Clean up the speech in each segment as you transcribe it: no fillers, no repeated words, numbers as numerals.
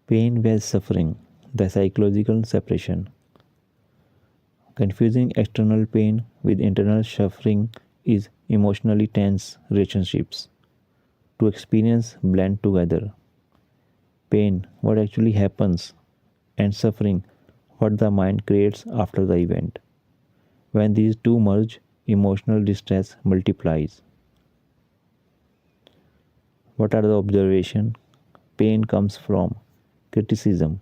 Pain vs suffering, the psychological separation. Confusing external pain with internal suffering is emotionally tense relationships. To experience blend together. Pain, what actually happens, and suffering, what the mind creates after the event. When these two merge, emotional distress multiplies. What are the observations? Pain comes from criticism,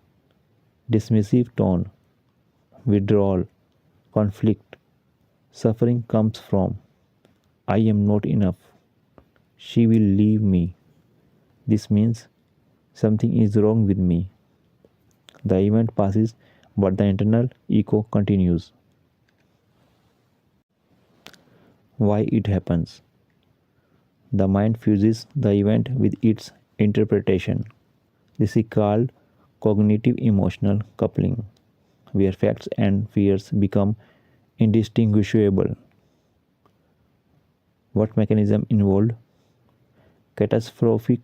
dismissive tone, withdrawal, conflict. Suffering comes from I am not enough. She will leave me. This means something is wrong with me. The event passes, but the internal echo continues. Why it happens? The mind fuses the event with its interpretation. This is called cognitive emotional coupling, where facts and fears become indistinguishable. What mechanism involved? Catastrophic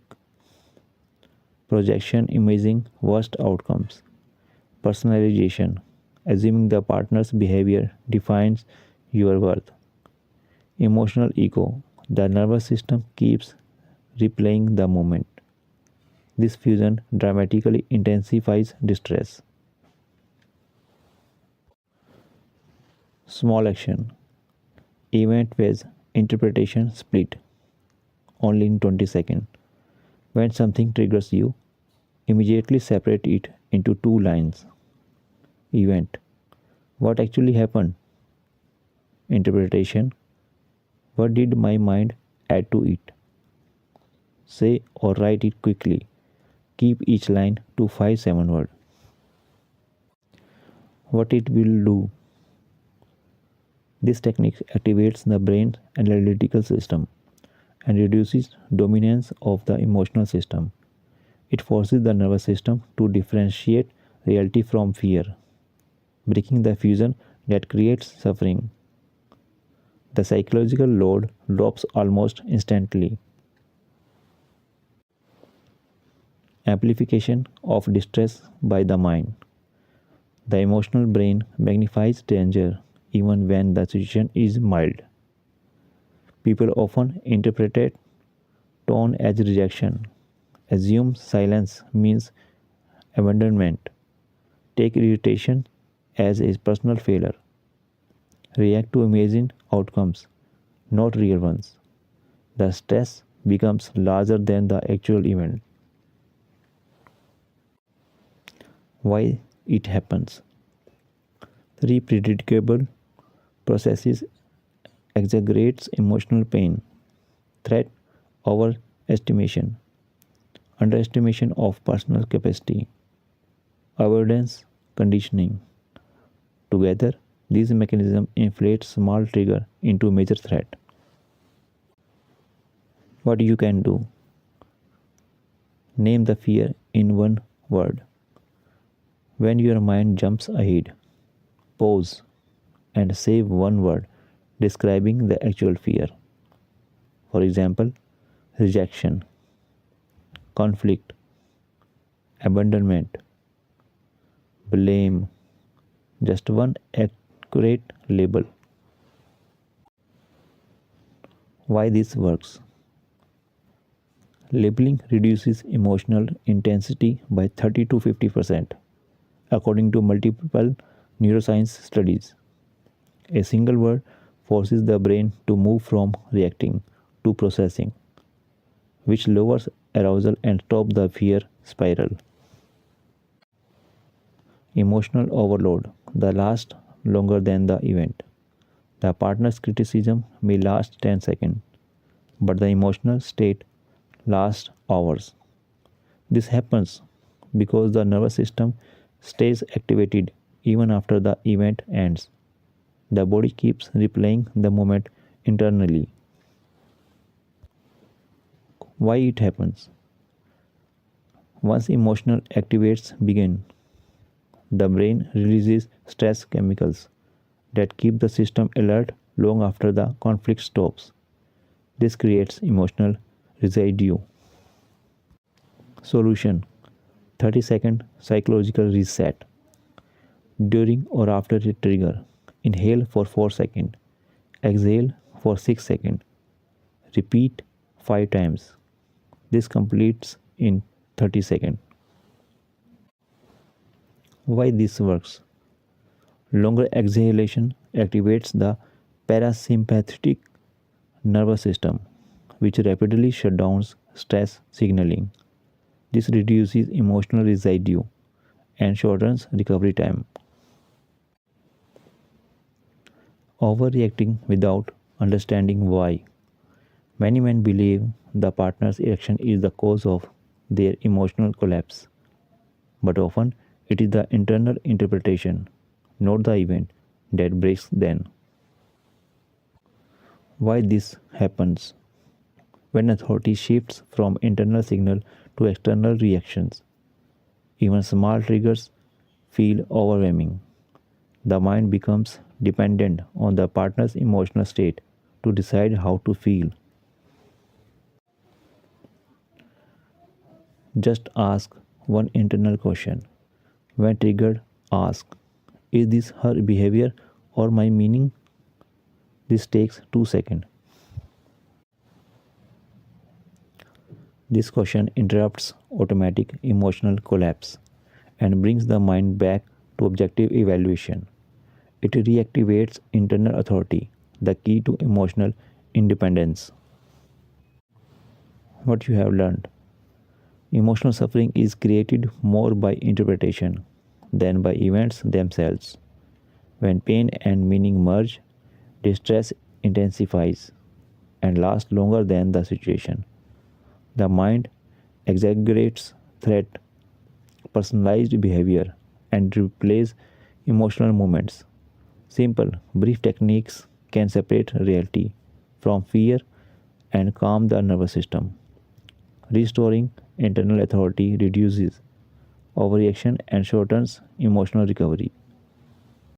projection imaging worst outcomes. Personalization, assuming the partner's behavior defines your worth. Emotional echo, the nervous system keeps replaying the moment. This fusion dramatically intensifies distress. Small action. Event based interpretation split. Only in 20 seconds. When something triggers you, immediately separate it into two lines. Event. What actually happened? Interpretation. What did my mind add to it? Say or write it quickly. Keep each line to 5-7 words. What it will do? This technique activates the brain's analytical system and reduces dominance of the emotional system. It forces the nervous system to differentiate reality from fear, breaking the fusion that creates suffering. The psychological load drops almost instantly. Amplification of distress by the mind. The emotional brain magnifies danger even when the situation is mild. People often interpret tone as rejection, assume silence means abandonment, take irritation as a personal failure, react to imagined outcomes, not real ones. The stress becomes larger than the actual event. Why it happens? Three predictable processes exaggerates emotional pain, threat, overestimation, underestimation of personal capacity, avoidance, conditioning. Together, these mechanisms inflate small trigger into major threat. What you can do? Name the fear in one word. When your mind jumps ahead, pause and say one word describing the actual fear. For example, rejection, conflict, abandonment, blame. Just one accurate label. Why this works? Labeling reduces emotional intensity by 30 to 50%, according to multiple neuroscience studies. A single word forces the brain to move from reacting to processing, which lowers arousal and stops the fear spiral. Emotional overload, the lasts longer than the event. The partner's criticism may last 10 seconds, but the emotional state lasts hours. This happens because the nervous system stays activated even after the event ends. The body keeps replaying the moment internally. Why it happens? Once emotional activates begin, the brain releases stress chemicals that keep the system alert long after the conflict stops. This creates emotional residue. Solution: 30-second psychological reset. During or after a trigger, inhale for 4 seconds, exhale for 6 seconds. Repeat 5 times. This completes in 30 seconds. Why this works? Longer exhalation activates the parasympathetic nervous system, which rapidly shuts down stress signaling. This reduces emotional residue and shortens recovery time. Overreacting without understanding why. Many men believe the partner's reaction is the cause of their emotional collapse, but often it is the internal interpretation, not the event, that breaks them. Why this happens? When authority shifts from internal signal to external reactions, even small triggers feel overwhelming. The mind becomes dependent on the partner's emotional state to decide how to feel. Just ask one internal question. When triggered, ask, is this her behavior or my meaning? This takes 2 seconds. This question interrupts automatic emotional collapse and brings the mind back to objective evaluation. It reactivates internal authority, the key to emotional independence. What you have learned? Emotional suffering is created more by interpretation than by events themselves. When pain and meaning merge, distress intensifies and lasts longer than the situation. The mind exaggerates threat, personalized behavior, and replays emotional moments. Simple, brief techniques can separate reality from fear and calm the nervous system. Restoring internal authority reduces overreaction and shortens emotional recovery.